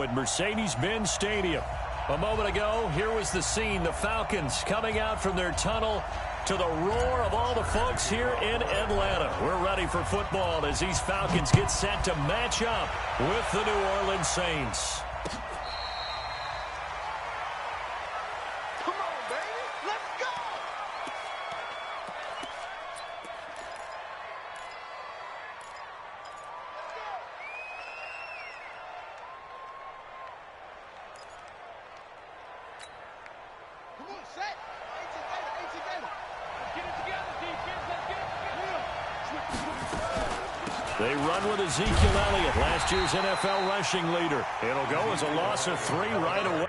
now at Mercedes-Benz Stadium. A moment ago, here was the scene. The Falcons coming out from their tunnel to the roar of all the folks here in Atlanta. We're ready for football as these Falcons get set to match up with the New Orleans Saints. They run with Ezekiel Elliott, last year's NFL rushing leader. It'll go as a loss of 3 right away.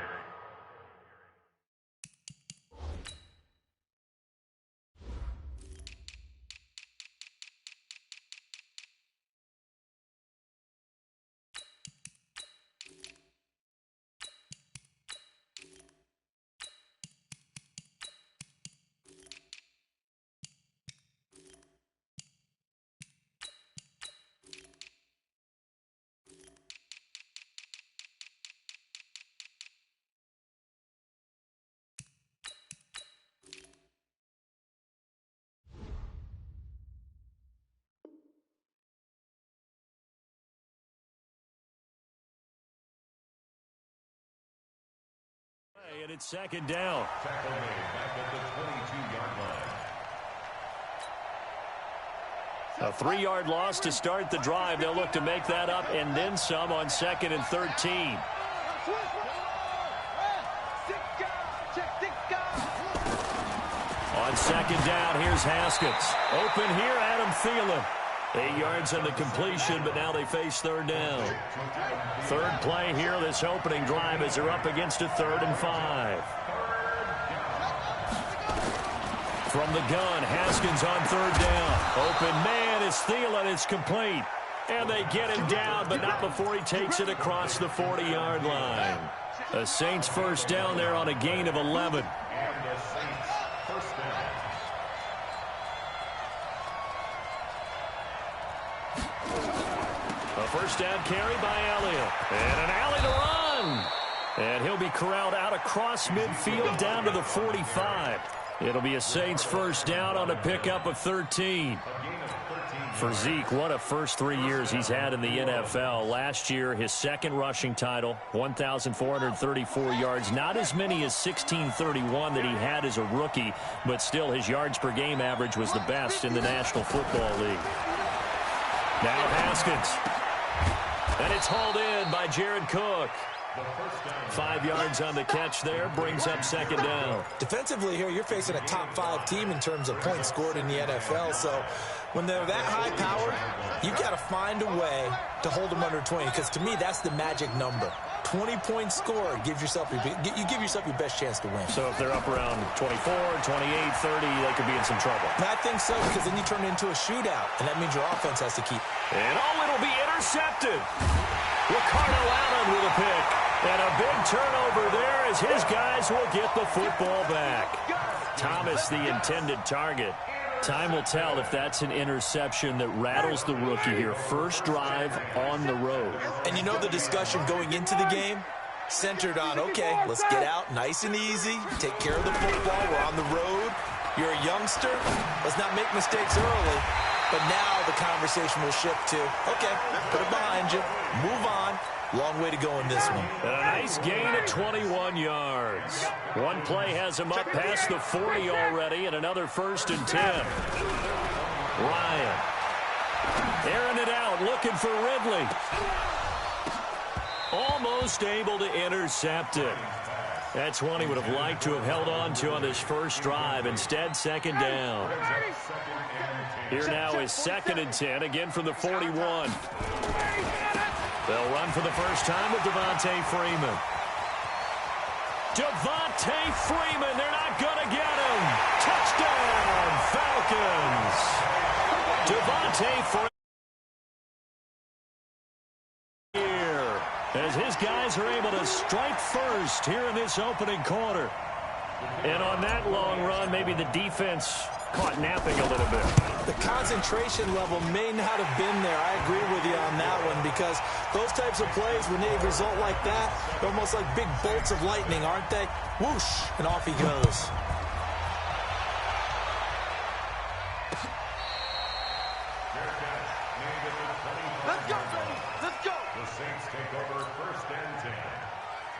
And it's second down. Tackle made back at the 22-yard line. A 3-yard loss to start the drive. They'll look to make that up and then some on 2nd and 13. On 2nd down, here's Haskins. Open here, Adam Thielen. 8 yards on the completion, but now they face 3rd down. 3rd play here, this opening drive, as they're up against a 3rd and 5. From the gun, Haskins on 3rd down. Open man is Thielen. It's complete. And they get him down, but not before he takes it across the 40-yard line. A Saints first down there on a gain of 11. First down carry by Elliott. And an alley to run. And he'll be corralled out across midfield down to the 45. It'll be a Saints first down on a pickup of 13. For Zeke, what a first 3 years he's had in the NFL. Last year, his 2nd rushing title, 1,434 yards. Not as many as 1,631 that he had as a rookie, but still his yards per game average was the best in the National Football League. Now Haskins. And it's hauled in by Jared Cook. 5 yards on the catch there, brings up 2nd down. Defensively here, you're facing a top 5 team in terms of points scored in the NFL. So when they're that high powered, you got to find a way to hold them under 20. Because to me, that's the magic number. 20-point score, you give yourself your best chance to win. So if they're up around 24, 28, 30, they could be in some trouble. And I think so, because then you turn it into a shootout, and that means your offense has to keep. And it'll be intercepted. Ricardo Allen with a pick. And a big turnover there as his guys will get the football back. Thomas, the intended target. Time will tell if that's an interception that rattles the rookie here. First drive on the road. And you know the discussion going into the game? Centered on, okay, let's get out nice and easy. Take care of the football. We're on the road. You're a youngster. Let's not make mistakes early. But now the conversation will shift to, okay, put it behind you. Move on. Long way to go in this one. And a nice gain of 21 yards. One play has him up past the 40 already, and another 1st and 10. Ryan. Airing it out, looking for Ridley. Almost able to intercept it. That's one he would have liked to have held on to on this first drive. Instead, 2nd down. Here now is 2nd and 10, again from the 41. They'll run for the first time with Devontae Freeman. Devontae Freeman, they're not going to get him. Touchdown, Falcons. Devontae Freeman. As his guys are able to strike first here in this opening quarter. And on that long run, maybe the defense caught napping a little bit. The concentration level may not have been there. I agree with you on that one, because those types of plays, when they result like that, they're almost like big bolts of lightning, aren't they? Whoosh, and off he goes. Let's go, baby. Let's go. The Saints take over 1st and 10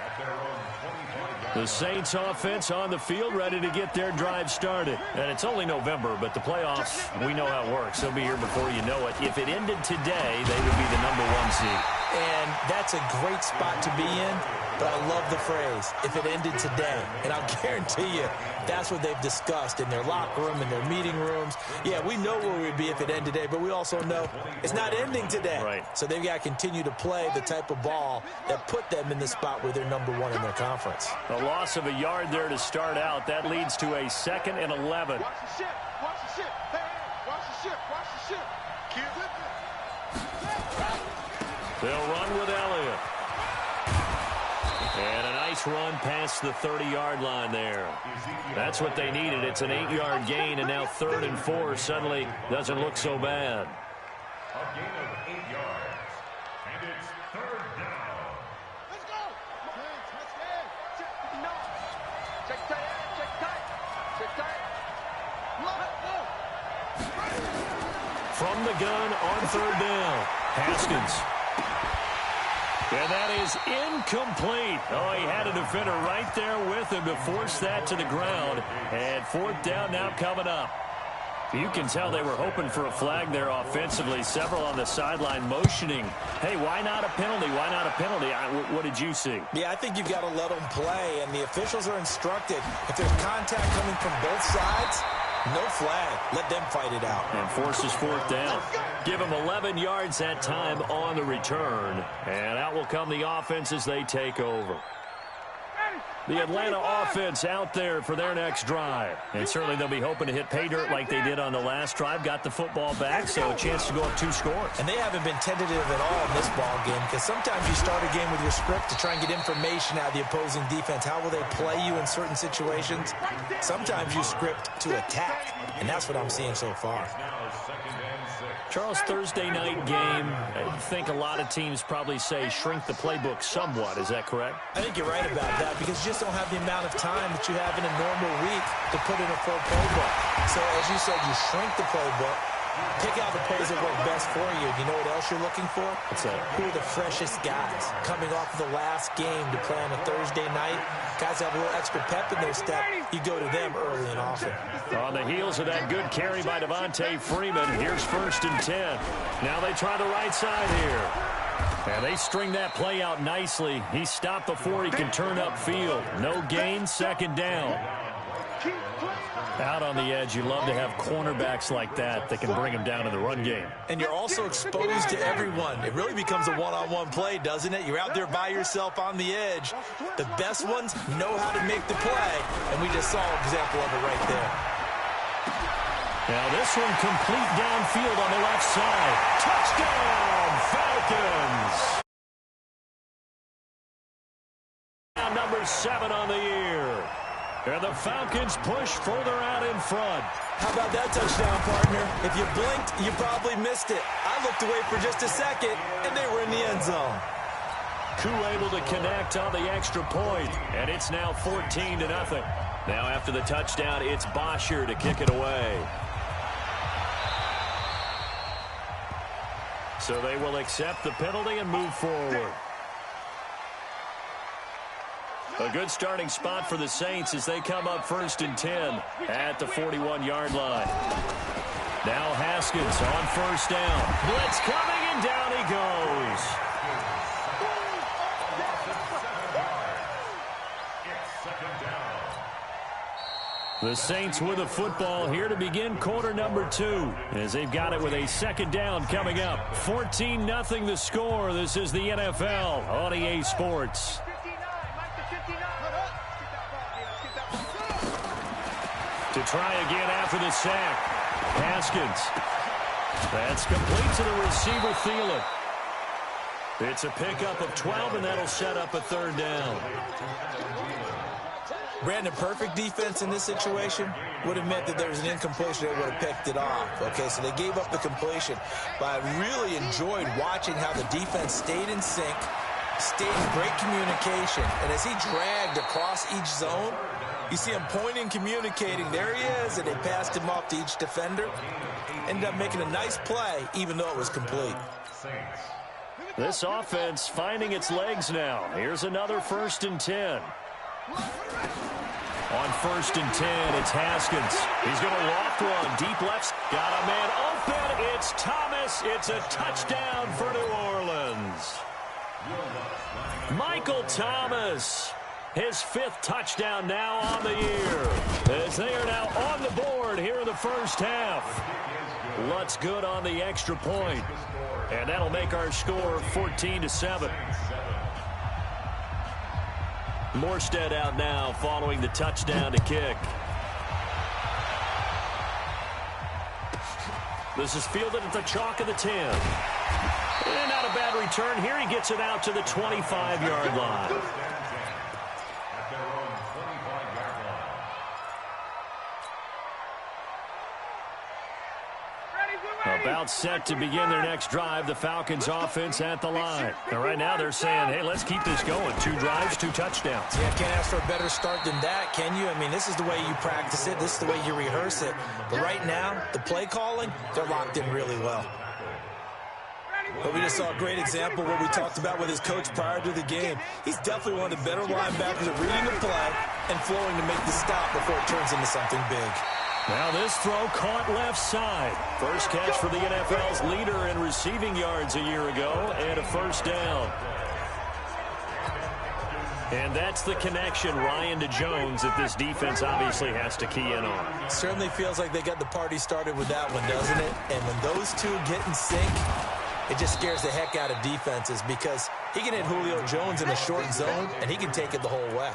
at their own 25-yard line. The Saints offense on the field, ready to get their drive started. And it's only November, but the playoffs, we know how it works. They'll be here before you know it. If it ended today, they would be the #1 seed. And that's a great spot to be in, but I love the phrase, if it ended today. And I'll guarantee you, that's what they've discussed in their locker room, in their meeting rooms. Yeah, we know where we'd be if it ended today, but we also know it's not ending today. Right. So they've got to continue to play the type of ball that put them in the spot where they're #1 in their conference. A loss of a yard there to start out. That leads to a 2nd and 11. Watch the ship. Watch the ship. Hey, watch the ship. Watch the ship. Keep it. They'll run with Elliott. And a nice run past the 30-yard line there. That's what they needed. It's an 8-yard gain, and now 3rd and 4 suddenly doesn't look so bad. A gain of 8 yards. And it's 3rd down. Let's go. Let's get. Check tight. Check tight. Check tight. From the gun on 3rd down, Haskins. And that is incomplete. Oh, he had a defender right there with him to force that to the ground. And 4th down now coming up. You can tell they were hoping for a flag there offensively. Several on the sideline motioning. Hey, why not a penalty? Why not a penalty? What did you see? Yeah, I think you've got to let them play, and the officials are instructed. If there's contact coming from both sides, no flag. Let them fight it out. And forces 4th down. Give them 11 yards that time on the return. And out will come the offense as they take over. The Atlanta offense out there for their next drive. And certainly they'll be hoping to hit pay dirt like they did on the last drive. Got the football back, so a chance to go up 2 scores. And they haven't been tentative at all in this ball game, because sometimes you start a game with your script to try and get information out of the opposing defense. How will they play you in certain situations? Sometimes you script to attack, and that's what I'm seeing so far. Charles, Thursday night game, I think a lot of teams probably say shrink the playbook somewhat. Is that correct? I think you're right about that, because you just don't have the amount of time that you have in a normal week to put in a full playbook. So as you said, you shrink the playbook, pick out the plays that work best for you. You know what else you're looking for? What's that? Who are the freshest guys coming off of the last game to play on a Thursday night? Guys have a little extra pep in their step. You go to them early and often. On the heels of that good carry by Devontae Freeman, here's 1st and 10. Now they try the right side here. And they string that play out nicely. He stopped before he can turn upfield. No gain, 2nd down. Out on the edge, you love to have cornerbacks like that can bring them down in the run game. And you're also exposed to everyone. It really becomes a one-on-one play, doesn't it? You're out there by yourself on the edge. The best ones know how to make the play, and we just saw an example of it right there. Now this one complete downfield on the left side. Touchdown, Falcons! Now number 7 on the year. And the Falcons push further out in front. How about that touchdown, partner? If you blinked, you probably missed it. I looked away for just a second, and they were in the end zone. Koo able to connect on the extra point, and it's now 14-0. Now after the touchdown, it's Bosher to kick it away. So they will accept the penalty and move forward. A good starting spot for the Saints as they come up 1st and 10 at the 41-yard line. Now Haskins on 1st down. Blitz coming, and down he goes. The Saints with the football here to begin quarter number 2 as they've got it with a 2nd down coming up. 14-0 the score. This is the NFL on EA Sports. To try again after the sack. Haskins. That's complete to the receiver, Thielen. It's a pickup of 12, and that'll set up a 3rd down. Brandon, perfect defense in this situation would have meant that there was an incompletion that would have picked it off. Okay, so they gave up the completion. But I really enjoyed watching how the defense stayed in sync, stayed in great communication. And as he dragged across each zone, you see him pointing, communicating. There he is, and they passed him off to each defender. Ended up making a nice play, even though it was complete. This offense finding its legs now. Here's another 1st and 10. On 1st and 10, it's Haskins. He's going to loft one. Deep left. Got a man open. It's Thomas. It's a touchdown for New Orleans. Michael Thomas. His 5th touchdown now on the year. As they are now on the board here in the first half. Lutz good on the extra point. And that'll make our score 14-7. Morstead out now following the touchdown to kick. This is fielded at the chalk of the 10. And not a bad return here. He gets it out to the 25-yard line. About set to begin their next drive, the Falcons offense at the line. And right now they're saying, hey, let's keep this going. 2 drives, 2 touchdowns. Yeah, can't ask for a better start than that, can you? I mean, this is the way you practice it. This is the way you rehearse it. But right now, the play calling, they're locked in really well. But we just saw a great example of what we talked about with his coach prior to the game. He's definitely one of the better linebackers at reading the play and flowing to make the stop before it turns into something big. Now this throw caught left side. First catch for the NFL's leader in receiving yards a year ago, and a 1st down. And that's the connection, Ryan to Jones, that this defense obviously has to key in on. Certainly feels like they got the party started with that one, doesn't it? And when those two get in sync, it just scares the heck out of defenses because he can hit Julio Jones in a short zone, and he can take it the whole way.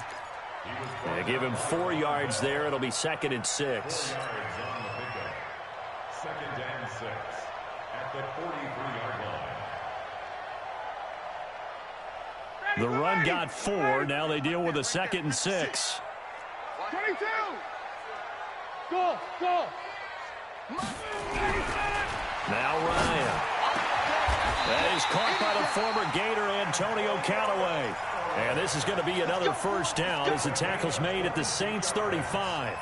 They give him 4 yards there. It'll be 2nd and 6. 2nd and 6 at the 43-yard line. The run got 4. Now they deal with a 2nd and 6. 22. Go, go. Now Ryan. That is caught by the former Gator Antonio Callaway. And this is going to be another 1st down as the tackle's made at the Saints 35.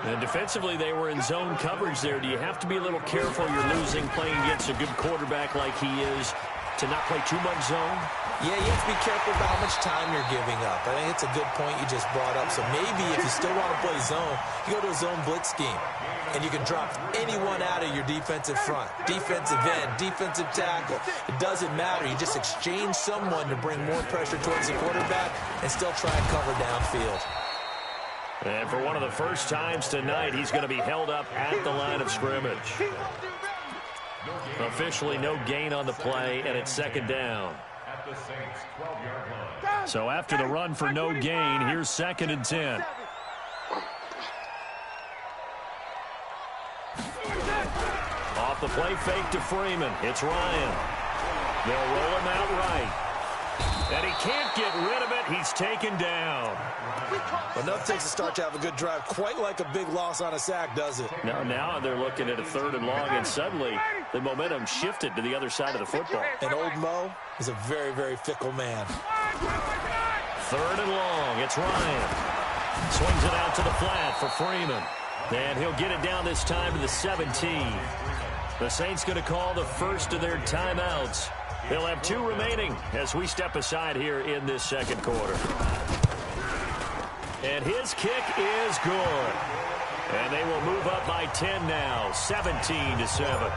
And defensively, they were in zone coverage there. Do you have to be a little careful? You're losing playing against a good quarterback like he is to not play too much zone? Yeah, you have to be careful about how much time you're giving up. I think it's a good point you just brought up. So maybe if you still want to play zone, you go to a zone blitz scheme. And you can drop anyone out of your defensive front. Defensive end, defensive tackle. It doesn't matter. You just exchange someone to bring more pressure towards the quarterback and still try and cover downfield. And for one of the first times tonight, he's going to be held up at the line of scrimmage. Officially no gain on the play, and it's 2nd down. So after the run for no gain, here's 2nd and 10. Off the play fake to Freeman. It's Ryan. They'll roll him out right. And he can't get rid of it. He's taken down. Enough takes a start to have a good drive. Quite like a big loss on a sack, does it? Now they're looking at a 3rd and long, and suddenly the momentum shifted to the other side of the football. And old Mo is a very, very fickle man. 3rd and long. It's Ryan. Swings it out to the flat for Freeman. And he'll get it down this time to the 17. The Saints going to call the first of their timeouts. They'll have 2 remaining as we step aside here in this 2nd quarter. And his kick is good. And they will move up by 10 now, 17-7.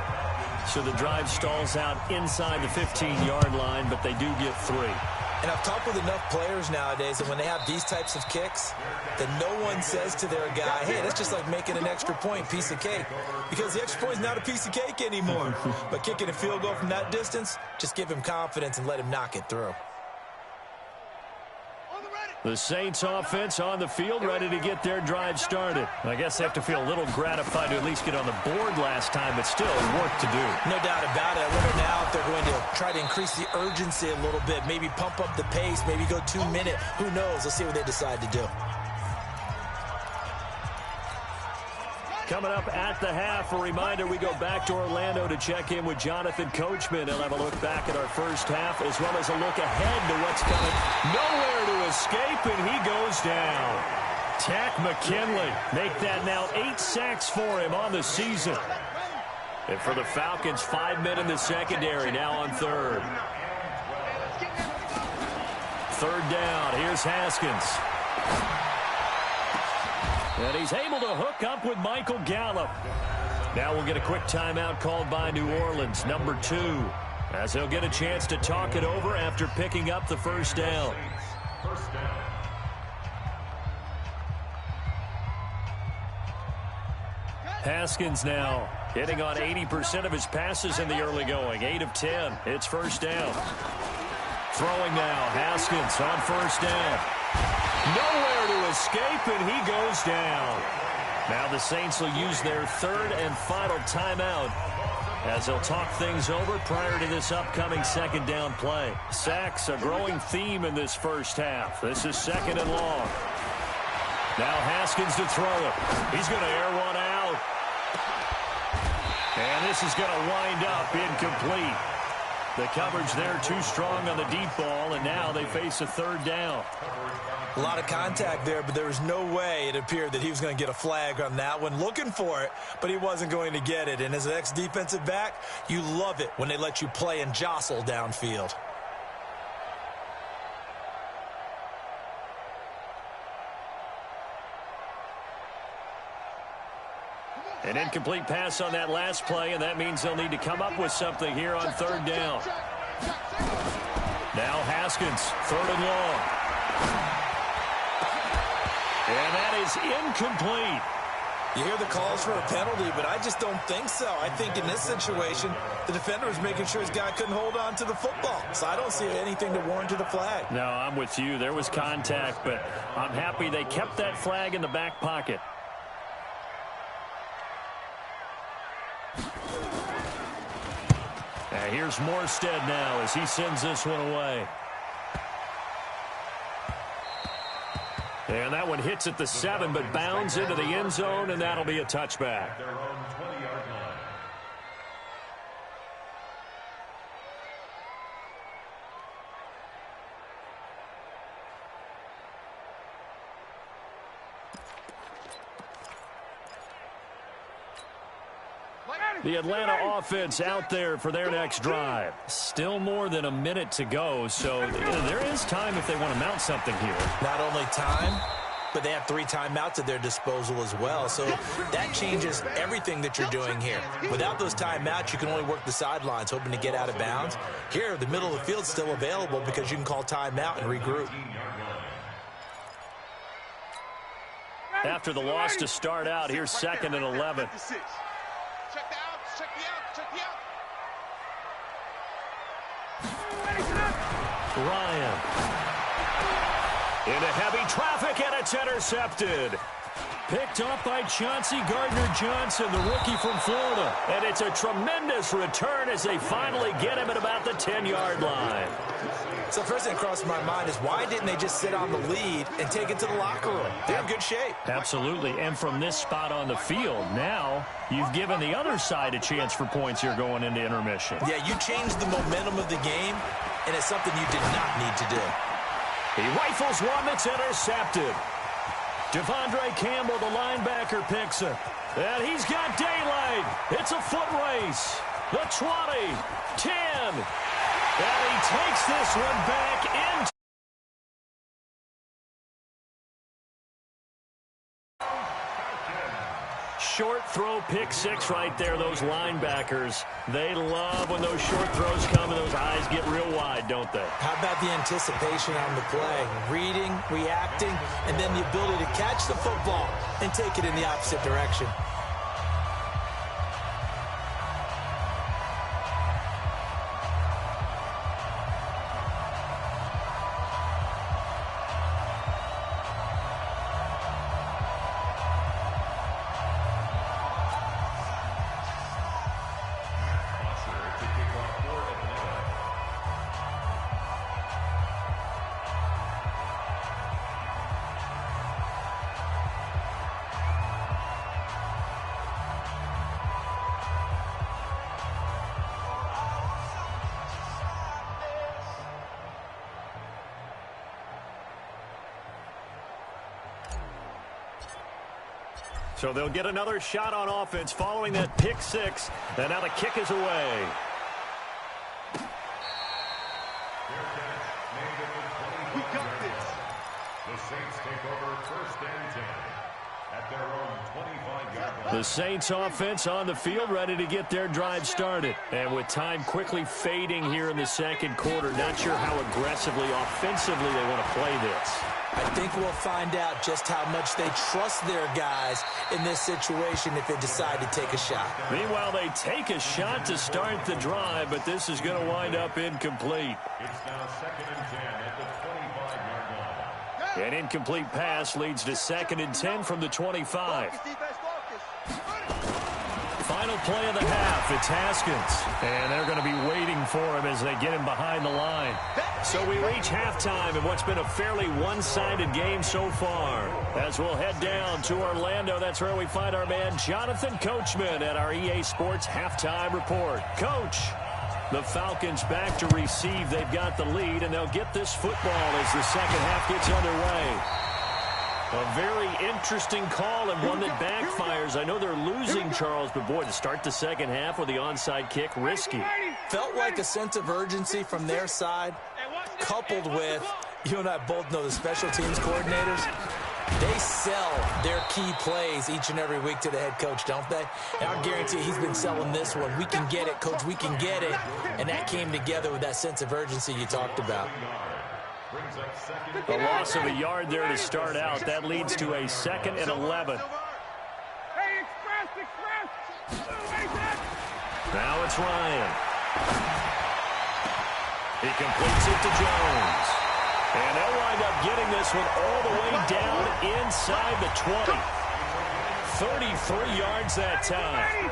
So the drive stalls out inside the 15-yard line, but they do get 3. And I've talked with enough players nowadays that when they have these types of kicks, that no one says to their guy, hey, that's just like making an extra point, piece of cake. Because the extra point is not a piece of cake anymore. But kicking a field goal from that distance, just give him confidence and let him knock it through. On the ready. The Saints offense on the field, ready to get their drive started. I guess they have to feel a little gratified to at least get on the board last time, but still work to do. No doubt about it. I wonder now if they're going to try to increase the urgency a little bit, maybe pump up the pace, maybe go 2 minute. Who knows? Let's see what they decide to do. Coming up at the half, a reminder, we go back to Orlando to check in with Jonathan Coachman. He'll have a look back at our first half as well as a look ahead to what's coming. Nowhere to escape, and he goes down. Tack McKinley, make that now 8 sacks for him on the season. And for the Falcons, 5 men in the secondary, now on third. Third down, here's Haskins. And he's able to hook up with Michael Gallup. Now we'll get a quick timeout called by New Orleans, number 2, as they'll get a chance to talk it over after picking up the first down. Haskins now hitting on 80% of his passes in the early going, 8 of 10. It's first down. Throwing now, Haskins on first down. Nowhere to escape, and he goes down. Now the Saints will use their third and final timeout as they'll talk things over prior to this upcoming second down play. Sacks, a growing theme in this first half. This is second and long. Now Haskins to throw it. He's going to air one out. And this is going to wind up incomplete. The coverage there too strong on the deep ball, and now they face a third down. A lot of contact there, but there was no way it appeared that he was going to get a flag on that one. Looking for it, but he wasn't going to get it. And as an ex-defensive back, you love it when they let you play and jostle downfield. An incomplete pass on that last play, and that means they'll need to come up with something here on third down. Now Haskins, third and long. And that is incomplete. You hear the calls for a penalty, but I just don't think so. I think in this situation, the defender was making sure his guy couldn't hold on to the football. So I don't see anything to warrant the flag. No, I'm with you. There was contact, but I'm happy they kept that flag in the back pocket. And here's Morstead now as he sends this one away. And that one hits at the 7, but bounds into the end zone, and that'll be a touchback. The Atlanta offense out there for their next drive. Still more than a minute to go, so there is time if they want to mount something here. Not only time, but they have 3 timeouts at their disposal as well, so that changes everything that you're doing here. Without those timeouts, you can only work the sidelines, hoping to get out of bounds. Here, the middle of the field's still available because you can call timeout and regroup. After the loss to start out, here's second and 11. Check the outs, check the outs, check the outs. Ryan. Into heavy traffic, and it's intercepted. Picked up by Chauncey Gardner-Johnson, the rookie from Florida. And it's a tremendous return as they finally get him at about the 10-yard line. So first thing that crossed my mind is why didn't they just sit on the lead and take it to the locker room? They're in good shape. Absolutely. And from this spot on the field, now you've given the other side a chance for points here going into intermission. Yeah, you changed the momentum of the game, and it's something you did not need to do. He rifles one that's intercepted. Devondre Campbell, the linebacker, picks it. And he's got daylight. It's a foot race. The 20, 10. And he takes this one back into. Short throw, pick 6 right there. Those linebackers, they love when those short throws come and those eyes get real wide, don't they? How about the anticipation on the play? Reading, reacting, and then the ability to catch the football and take it in the opposite direction. So they'll get another shot on offense following that pick six. And now the kick is away. We got this. The Saints take over first and 10 at their own 25-yard line. The Saints offense on the field, ready to get their drive started. And with time quickly fading here in the second quarter, not sure how aggressively, offensively they want to play this. I think we'll find out just how much they trust their guys in this situation if they decide to take a shot. Meanwhile, they take a shot to start the drive, but this is going to wind up incomplete. It's now second and 10 at the 25-yard line. An incomplete pass leads to second and 10 from the 25. Final play of the half, it's Haskins. And they're going to be waiting for him as they get him behind the line. So we reach halftime in what's been a fairly one-sided game so far. As we'll head down to Orlando, that's where we find our man Jonathan Coachman at our EA Sports Halftime Report. Coach, the Falcons back to receive. They've got the lead, and they'll get this football as the second half gets underway. A very interesting call and one that backfires. I know they're losing, Charles, but boy, to start the second half with the onside kick, risky. Felt like a sense of urgency from their side, coupled with, you and I both know the special teams coordinators, they sell their key plays each and every week to the head coach, don't they? And I guarantee he's been selling this one. We can get it, coach, we can get it. And that came together with that sense of urgency you talked about. A loss of a yard there to start out. That leads to a second and 11. Now it's Ryan. He completes it to Jones. And they'll wind up getting this one all the way down inside the 20. 33 yards that time.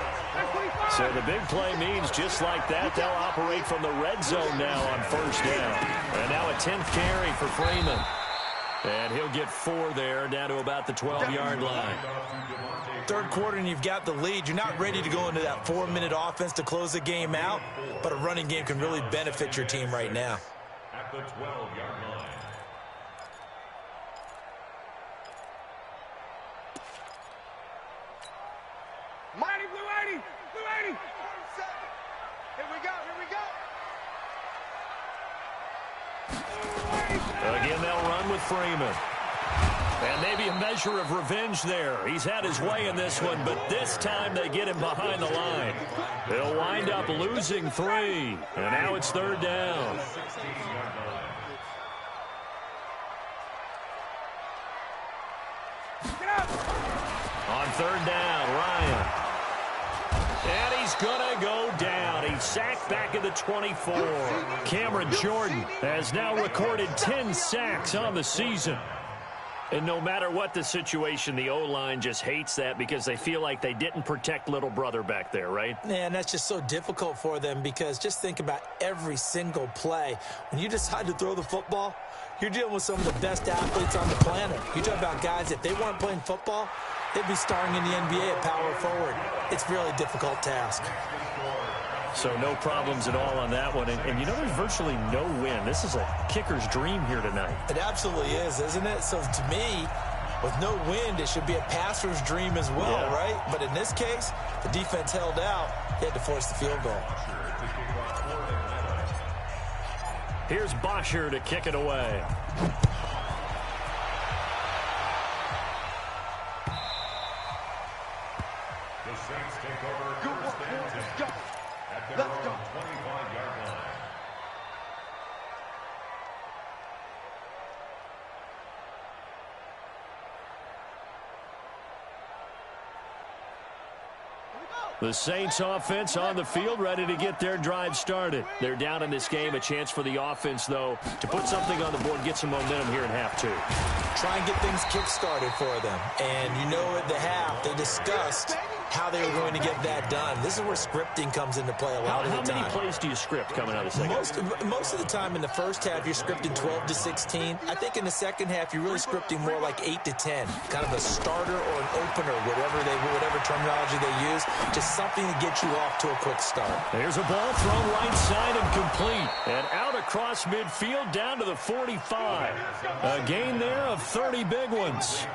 So the big play means just like that, they'll operate from the red zone now on first down. And now a 10th carry for Freeman. And he'll get 4 there, down to about the 12-yard line. Third quarter and you've got the lead. You're not ready to go into that 4-minute offense to close the game out, but a running game can really benefit your team right now. At the 12-yard line. Mighty Blue 80! Blue 80! Here we go, here we go! Again, they'll run with Freeman. And maybe a measure of revenge there. He's had his way in this one, but this time they get him behind the line. They'll wind up losing 3. And now it's third down. On third down, Ryan. And he's going to go down. He's sacked back at the 24. Cameron Jordan has now recorded 10 sacks on the season. And no matter what the situation, the O-line just hates that because they feel like they didn't protect little brother back there, right? Yeah, and that's just so difficult for them because just think about every single play. When you decide to throw the football, you're dealing with some of the best athletes on the planet. You talk about guys, if they weren't playing football, they'd be starring in the NBA at power forward. It's a really difficult task. So no problems at all on that one. And you know, there's virtually no win. This is a kicker's dream here tonight. It absolutely is, isn't it? So to me, with no wind, it should be a passer's dream as well, right? But in this case, the defense held out. They had to force the field goal. Here's Bosher to kick it away. The Saints take over first and 10 at their own 25-yard line. The Saints offense on the field, ready to get their drive started. They're down in this game. A chance for the offense, though, to put something on the board, get some momentum here in half 2. Try and get things kick-started for them. And you know at the half, they discussed how they were going to get that done. This is where scripting comes into play a lot of the time. How many plays do you script coming out of the second half? Most of the time in the first half, you're scripting 12 to 16. I think in the second half, you're really scripting more like 8 to 10. Kind of a starter or an opener, whatever terminology they use. Just something to get you off to a quick start. There's a ball thrown right side and complete. And out across midfield down to the 45. A gain there of 30 big ones.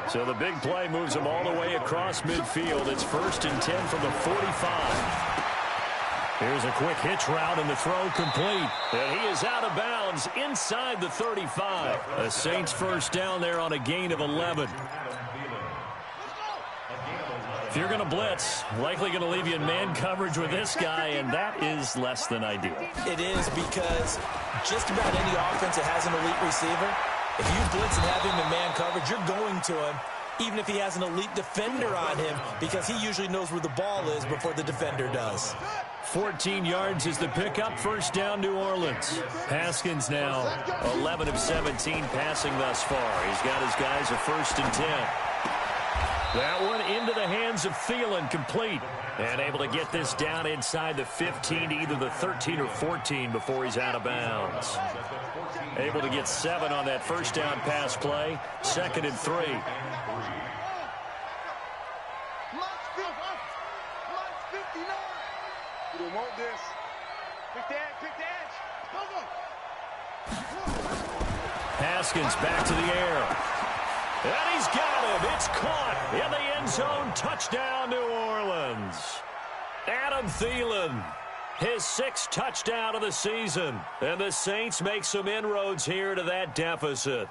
So the big play moves them all the way across midfield. It's 1st and 10 from the 45. Here's a quick hitch route and the throw complete. And he is out of bounds inside the 35. A Saints first down there on a gain of 11. If you're going to blitz, likely going to leave you in man coverage with this guy, and that is less than ideal. It is, because just about any offense that has an elite receiver, if you blitz and have him in man coverage, you're going to him, even if he has an elite defender on him, because he usually knows where the ball is before the defender does. 14 yards is the pickup. First down, New Orleans. Haskins now 11 of 17 passing thus far. He's got his guys a 1st and 10. That one into the hands of Thielen, complete. And able to get this down inside the 15 to either the 13 or 14 before he's out of bounds. Able to get 7 on that first down pass play. 2nd and 3. You don't want this. Pick the edge. Haskins back to the air. And he's got him. It's caught in the end zone. Touchdown, New Orleans. Adam Thielen, his 6th touchdown of the season. And the Saints make some inroads here to that deficit.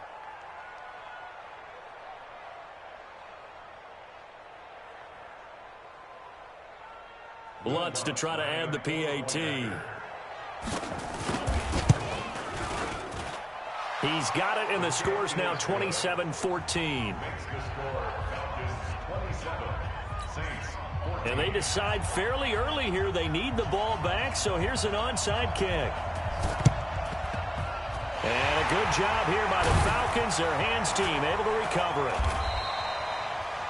Lutz to try to add the PAT. He's got it, and the score's now 27-14. And they decide fairly early here they need the ball back, so here's an onside kick. And a good job here by the Falcons, their hands team, able to recover it.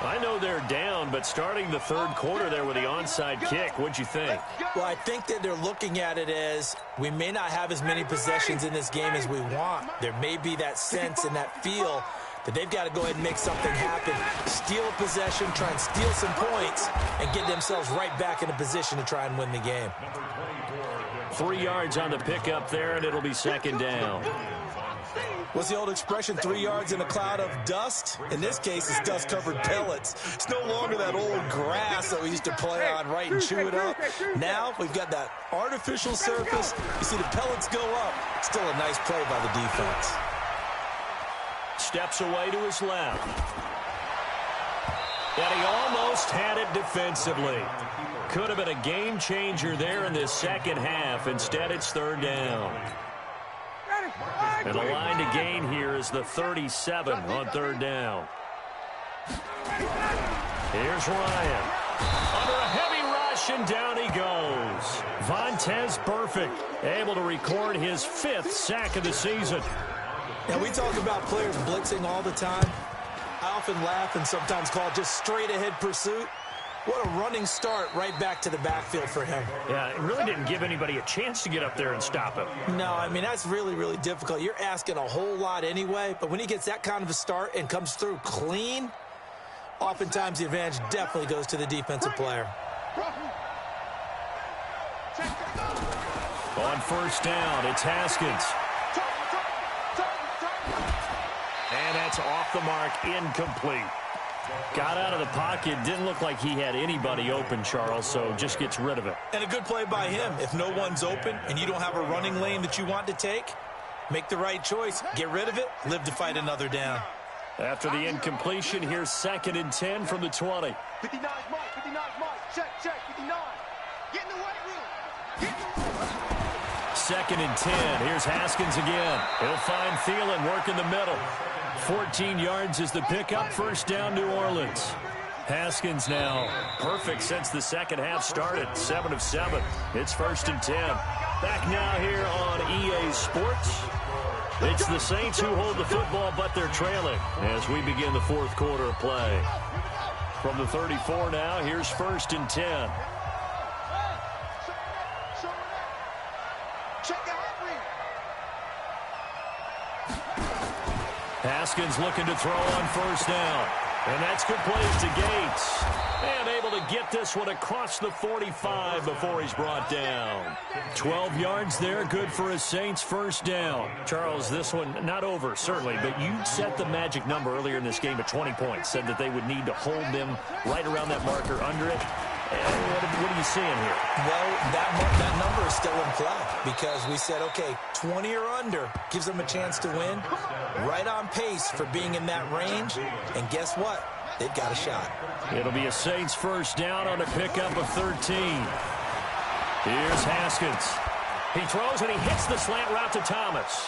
I know they're down, but starting the 3rd quarter there with the onside kick, what'd you think? Well, I think that they're looking at it as we may not have as many possessions in this game as we want. There may be that sense and that feel that they've got to go ahead and make something happen. Steal a possession, try and steal some points, and get themselves right back in a position to try and win the game. 3 yards on the pickup there, and it'll be 2nd down. What's the old expression, 3 yards in a cloud of dust? In this case, it's dust-covered pellets. It's no longer that old grass that we used to play on, right, and chew it up. Now we've got that artificial surface. You see the pellets go up. Still a nice play by the defense. Steps away to his left. And he almost had it defensively. Could have been a game changer there in this second half. Instead, it's 3rd down. And the line to gain here is the 37 on 3rd down. Here's Ryan. Under a heavy rush, and down he goes. Vontaze Burfict able to record his 5th sack of the season. Now, we talk about players blitzing all the time. I often laugh and sometimes call it just straight-ahead pursuit. What a running start right back to the backfield for him. Yeah, it really didn't give anybody a chance to get up there and stop him. No, I mean, that's really, really difficult. You're asking a whole lot anyway, but when he gets that kind of a start and comes through clean, oftentimes the advantage definitely goes to the defensive player. On 1st down, it's Haskins. And that's off the mark, incomplete. Got out of the pocket, didn't look like he had anybody open, Charles, so just gets rid of it. And a good play by him. If no one's open and you don't have a running lane that you want to take, make the right choice. Get rid of it, live to fight another down. After the incompletion, here's 2nd and 10 from the 20. 59 mark, check, 59. Get in the weight room. 2nd and 10, here's Haskins again. He'll find Thielen working the middle. 14 yards is the pickup. 1st down, New Orleans. Haskins now perfect since the second half started. 7 of 7. It's 1st and 10. Back now here on EA Sports. It's the Saints who hold the football, but they're trailing as we begin the 4th quarter of play. From the 34 now, here's 1st and 10. Haskins looking to throw on 1st down. And that's complete to Gates. And able to get this one across the 45 before he's brought down. 12 yards there, good for a Saints 1st down. Charles, this one not over, certainly, but you set the magic number earlier in this game at 20 points. Said that they would need to hold them right around that marker under it. What are you seeing here? Well, that number is still in play because we said, okay, 20 or under gives them a chance to win. Right on pace for being in that range. And guess what? They've got a shot. It'll be a Saints 1st down on a pickup of 13. Here's Haskins. He throws and he hits the slant route to Thomas.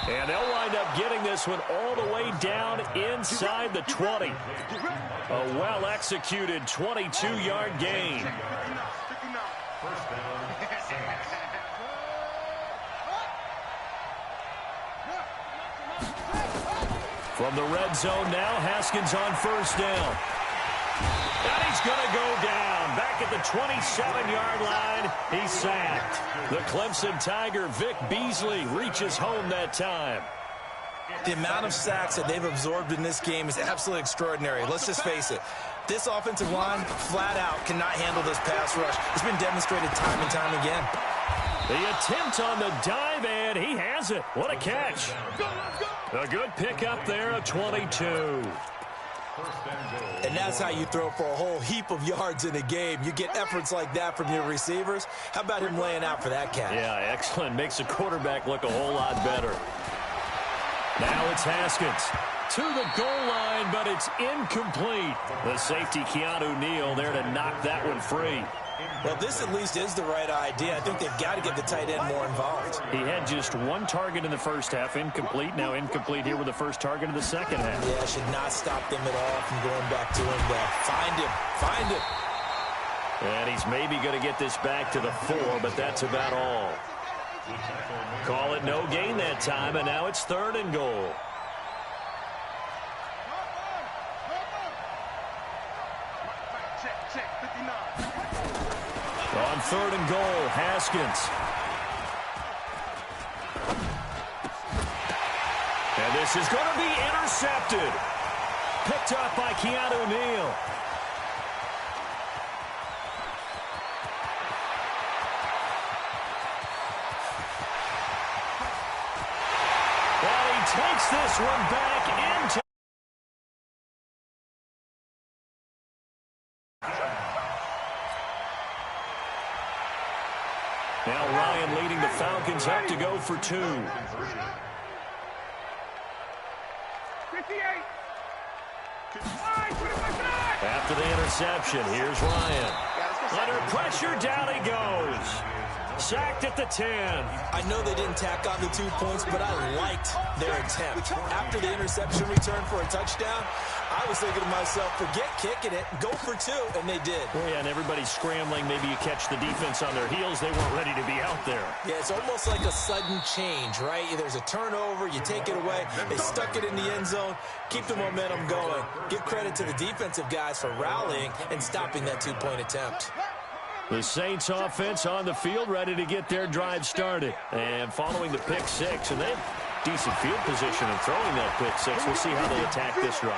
And they'll wind up getting this one all the way down inside the 20. A well-executed 22-yard gain. From the red zone now, Haskins on 1st down. And he's going to go down. Back at the 27-yard line, he's sacked. The Clemson Tiger, Vic Beasley, reaches home that time. The amount of sacks that they've absorbed in this game is absolutely extraordinary. Let's just face it. This offensive line, flat out, cannot handle this pass rush. It's been demonstrated time and time again. The attempt on the dive, and he has it. What a catch. A good pickup there of 22. And that's how you throw for a whole heap of yards in a game. You get efforts like that from your receivers. How about him laying out for that catch? Yeah, excellent. Makes the quarterback look a whole lot better. Now it's Haskins to the goal line, but it's incomplete. The safety, Keanu Neal, there to knock that one free. Well, this at least is the right idea. I think they've got to get the tight end more involved. He had just one target in the first half, incomplete. Now incomplete here with the first target of the second half. Yeah, should not stop them at all from going back to him. Find him. And he's maybe going to get this back to the 4, but that's about all. Call it no gain that time, and now it's 3rd and goal. On 3rd and goal, Haskins. And this is going to be intercepted. Picked up by Keanu Neal. And he takes this one back into... Now Ryan leading the Falcons up to go for 2. 58. After the interception, here's Ryan. Under pressure, down he goes. Sacked at the 10. I know they didn't tack on the 2 points, but I liked their attempt. After the interception return for a touchdown, I was thinking to myself, forget kicking it, go for 2, and they did. Oh, yeah, and everybody's scrambling. Maybe you catch the defense on their heels. They weren't ready to be out there. Yeah, it's almost like a sudden change, right? There's a turnover, you take it away, they stuck it in the end zone, keep the momentum going. Give credit to the defensive guys for rallying and stopping that 2-point attempt. The Saints offense on the field, ready to get their drive started. And following the pick 6, and they have decent field position in throwing that pick 6. We'll see how they attack this drive.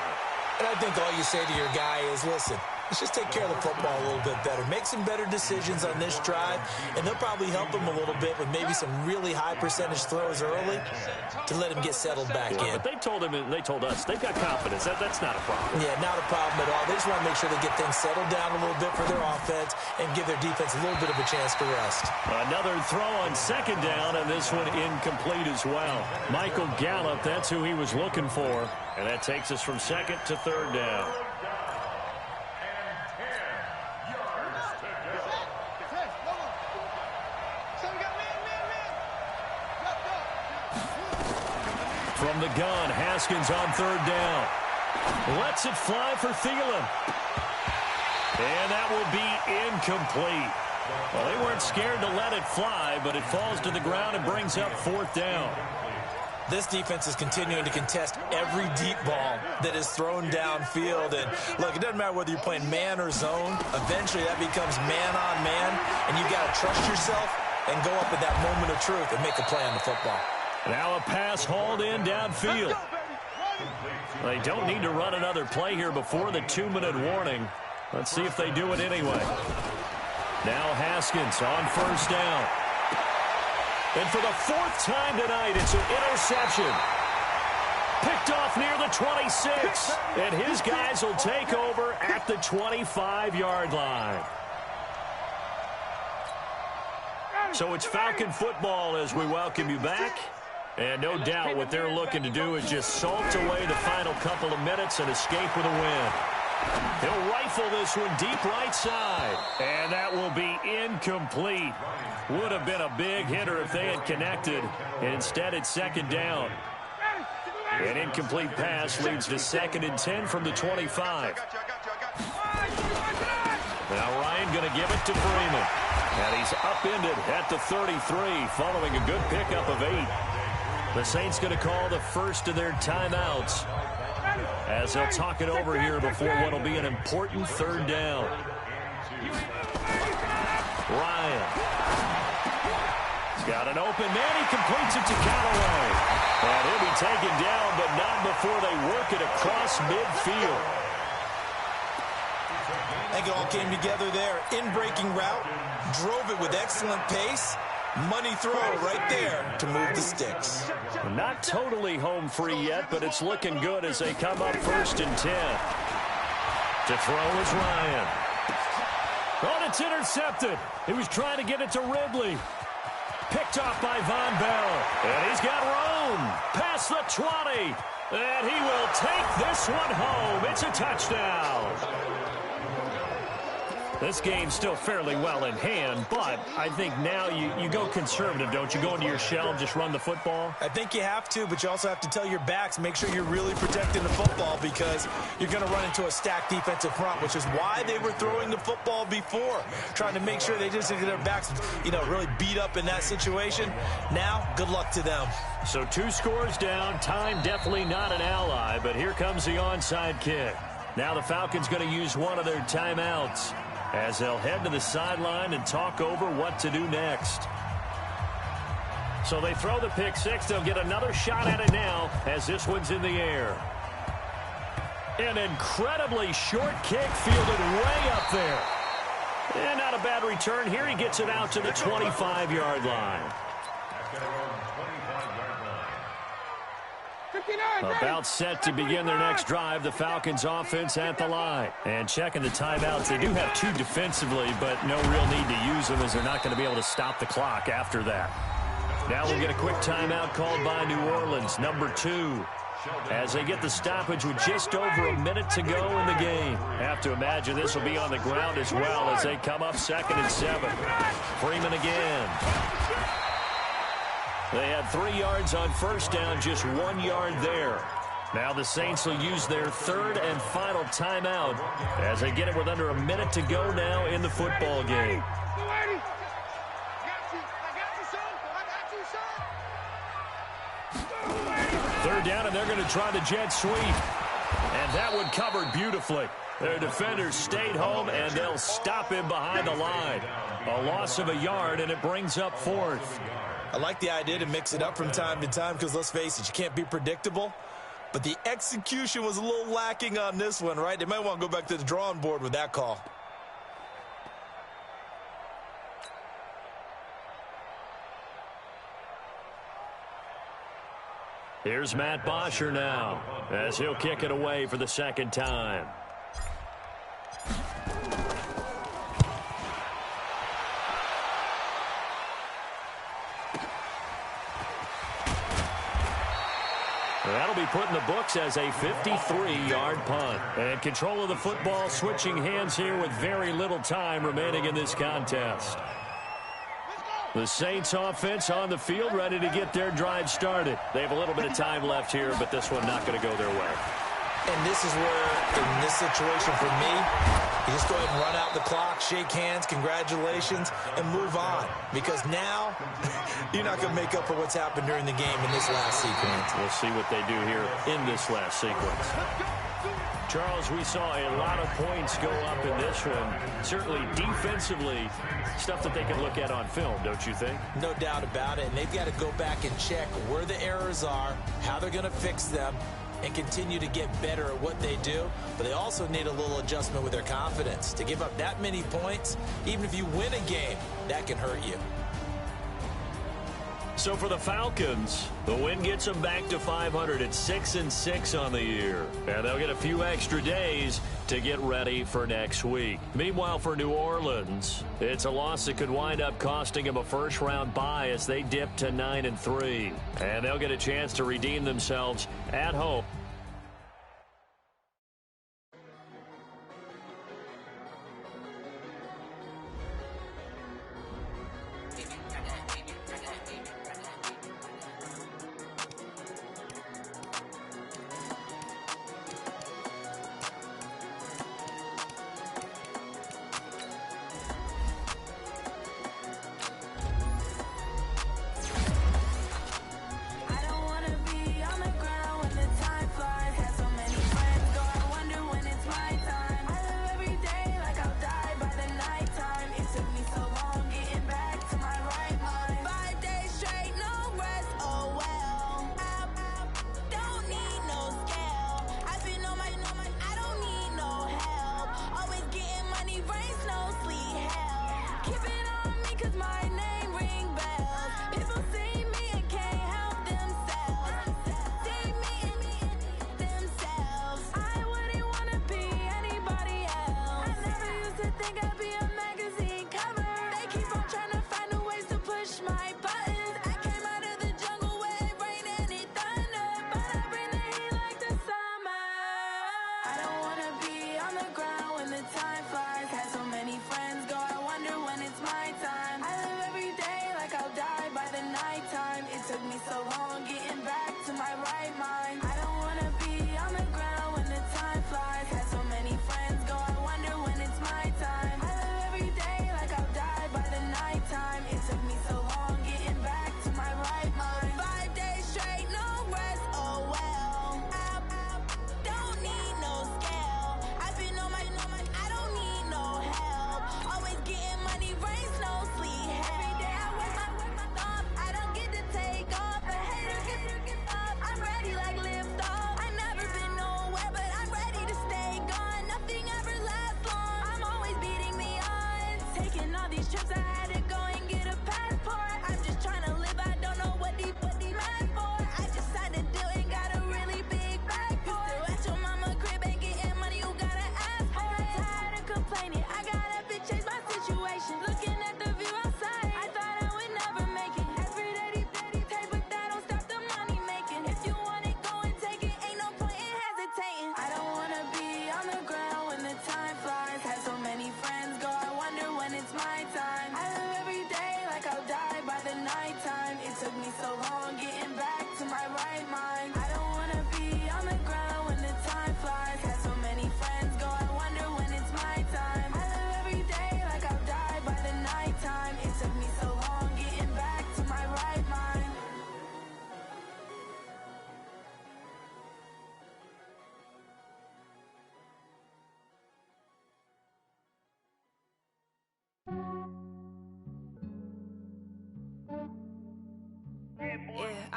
And I think all you say to your guy is, listen, let's just take care of the football a little bit better. Make some better decisions on this drive, and they'll probably help him a little bit with maybe some really high percentage throws early to let him get settled back in. But they told him, and they told us, they've got confidence. That's not a problem. Yeah, not a problem at all. They just want to make sure they get things settled down a little bit for their offense and give their defense a little bit of a chance to rest. Another throw on 2nd down, and this one incomplete as well. Michael Gallup, that's who he was looking for. And that takes us from 2nd to 3rd down. From the gun, Haskins on 3rd down. Lets it fly for Thielen. And that will be incomplete. Well, they weren't scared to let it fly, but it falls to the ground and brings up 4th down. This defense is continuing to contest every deep ball that is thrown downfield. And look, it doesn't matter whether you're playing man or zone. Eventually that becomes man on man, and you got to trust yourself and go up at that moment of truth and make a play on the football. Now a pass hauled in downfield. They don't need to run another play here before the 2-minute warning. Let's see if they do it anyway. Now Haskins on first down. And for the 4th time tonight, it's an interception. Picked off near the 26. And his guys will take over at the 25-yard line. So it's Falcon football as we welcome you back. And no doubt what they're looking to do is just salt away the final couple of minutes and escape with a win. He'll rifle this one deep right side. And that will be incomplete. Would have been a big hitter if they had connected. Instead, it's 2nd down. An incomplete pass leads to 2nd and 10 from the 25. Now Ryan going to give it to Freeman. And he's upended at the 33 following a good pickup of 8. The Saints going to call the first of their timeouts as they'll talk it over here before what will be an important 3rd down. Ryan. He's got an open man. He completes it to Callaway. And he'll be taken down, but not before they work it across midfield. I think it all came together there. In-breaking route. Drove it with excellent pace. Money throw right there to move the sticks. Not totally home free yet, but it's looking good as they come up 1st and 10. To throw is Ryan. Oh, it's intercepted. He was trying to get it to Ridley. Picked off by Von Bell. And he's got room. Past the 20. And he will take this one home. It's a touchdown. This game's still fairly well in hand, but I think now you go conservative, don't you? Go into your shell and just run the football? I think you have to, but you also have to tell your backs, make sure you're really protecting the football because you're going to run into a stacked defensive front, which is why they were throwing the football before, trying to make sure they just get their backs, really beat up in that situation. Now, good luck to them. So 2 scores down. Time definitely not an ally, but here comes the onside kick. Now the Falcons going to use one of their timeouts as they'll head to the sideline and talk over what to do next. So they throw the pick 6. They'll get another shot at it now as this one's in the air. An incredibly short kick fielded way up there. And not a bad return here. He gets it out to the 25-yard line. About set to begin their next drive, the Falcons offense at the line. And checking the timeouts, they do have 2 defensively, but no real need to use them as they're not going to be able to stop the clock after that. Now we'll get a quick timeout called by New Orleans, number 2. As they get the stoppage with just over a minute to go in the game. Have to imagine this will be on the ground as well as they come up 2nd and 7. Freeman again. They had 3 yards on first down, just 1 yard there. Now the Saints will use their 3rd and final timeout as they get it with under a minute to go now in the football game. Third down, and they're going to try the jet sweep. And that one covered beautifully. Their defenders stayed home, and they'll stop him behind the line. A loss of a yard, and it brings up 4th. I like the idea to mix it up from time to time because, let's face it, you can't be predictable. But the execution was a little lacking on this one, right? They might want to go back to the drawing board with that call. Here's Matt Bosher now as he'll kick it away for the 2nd time. That'll be put in the books as a 53-yard punt. And control of the football switching hands here with very little time remaining in this contest. The Saints offense on the field ready to get their drive started. They have a little bit of time left here, but this one not going to go their way. And this is where, in this situation for me, you just go ahead and run out the clock, shake hands, congratulations, and move on. Because now, you're not going to make up for what's happened during the game in this last sequence. We'll see what they do here in this last sequence. Charles, we saw a lot of points go up in this one. Certainly defensively, stuff that they can look at on film, don't you think? No doubt about it. And they've got to go back and check where the errors are, how they're going to fix them, and continue to get better at what they do. But they also need a little adjustment with their confidence. To give up that many points, even if you win a game, that can hurt you. So for the Falcons, the win gets them back to 500 at 6-6 on the year. And they'll get a few extra days to get ready for next week. Meanwhile, for New Orleans, it's a loss that could wind up costing them a first-round bye as they dip to 9-3. And they'll get a chance to redeem themselves at home.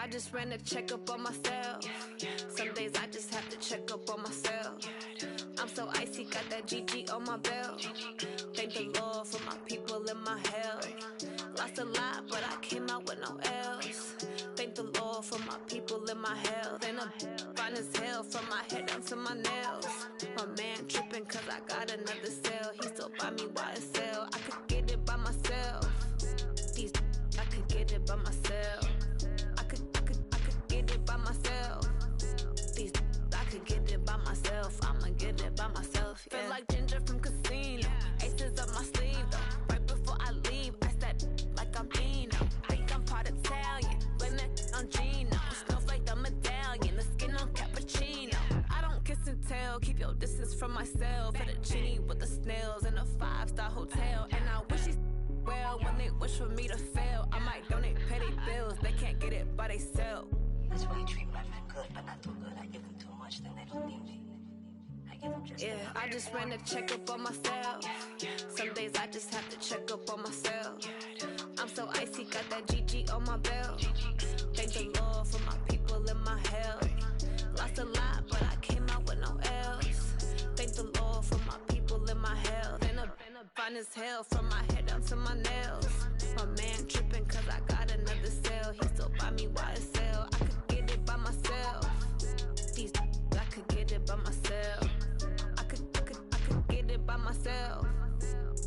I just ran a checkup on myself. Some days I just have to check up on myself. I'm so icy, got that GG on my belt. Thank the Lord for my people and my health. Lost a lot, but I came out with no else. Thank the Lord for my people and my health. And I'm fine as hell from my head down to my nails. My man tripping cause I got another cell. He still buy me YSL. I could get it by myself. These I could get it by myself. I could get it by myself. These I could get it by myself. I'ma get it by myself. Yeah. Feel like Ginger from Casino. Aces up my sleeve though. Right before I leave, I said like I'm Dino. Think I'm part Italian. Blame that on Gino. Smells like the medallion. The skin on cappuccino. I don't kiss and from myself. At a genie with the snails in a 5-star hotel. And I wish he's well when they wish for me to fail. I might donate petty bills, they can't get it by themselves. That's why you treat my friend good, but not too good. I give them too much, then they don't need me. I give them just enough. I just ran a checkup on myself. Some days I just have to check up on myself. I'm so icy, got that GG on my belt. Thank the Lord for my people in my health. Lost a lot, but I came out with no else. Thank the Lord for my people in my health. And a fine as hell from my head down to my nails. My man tripping cause I got another cell. He still buy me YSL. I could get it by myself. These I could get it by myself. I could get it by myself.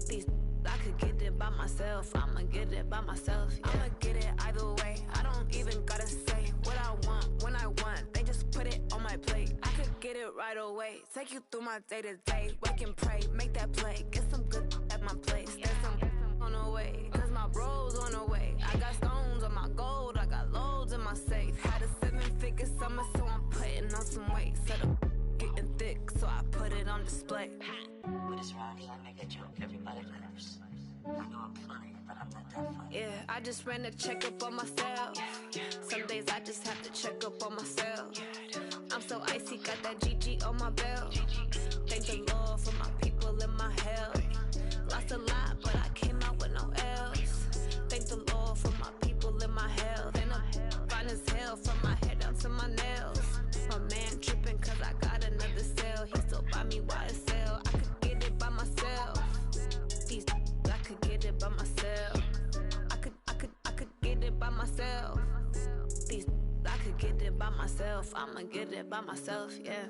These I could get it by myself. I'ma get it by myself. Yeah. I'ma get it either way. I don't even gotta say what I want when I want. They just put it on my plate. I could get it right away. Take you through my day to day. Wake and pray, make that play. Get some good at my place. There's some on the way. Cause my bro's on the way. I got stones on my gold. I got loads in my safe. Had a 7-figure summer, so I'm putting on some weight. Set up getting thick, so I put it on display. With this round here, I make a joke. Everybody laughs. I know I'm funny, but I'm not that funny. Yeah, I just ran a checkup on myself. Some days I just have to check up on myself. I'm so icy, got that GG on my belt. Thank the Lord for my people in my health. Lost a lot, but I came out with no else. Thank the Lord for my people in my health. And I'm fine as hell from my head down to my nails. My man tripping cause I got another cell. He still buy me YSL. I could get it by myself. These I could get it by myself. I could get it by myself. These I could get it by myself. I'ma get it by myself, yeah.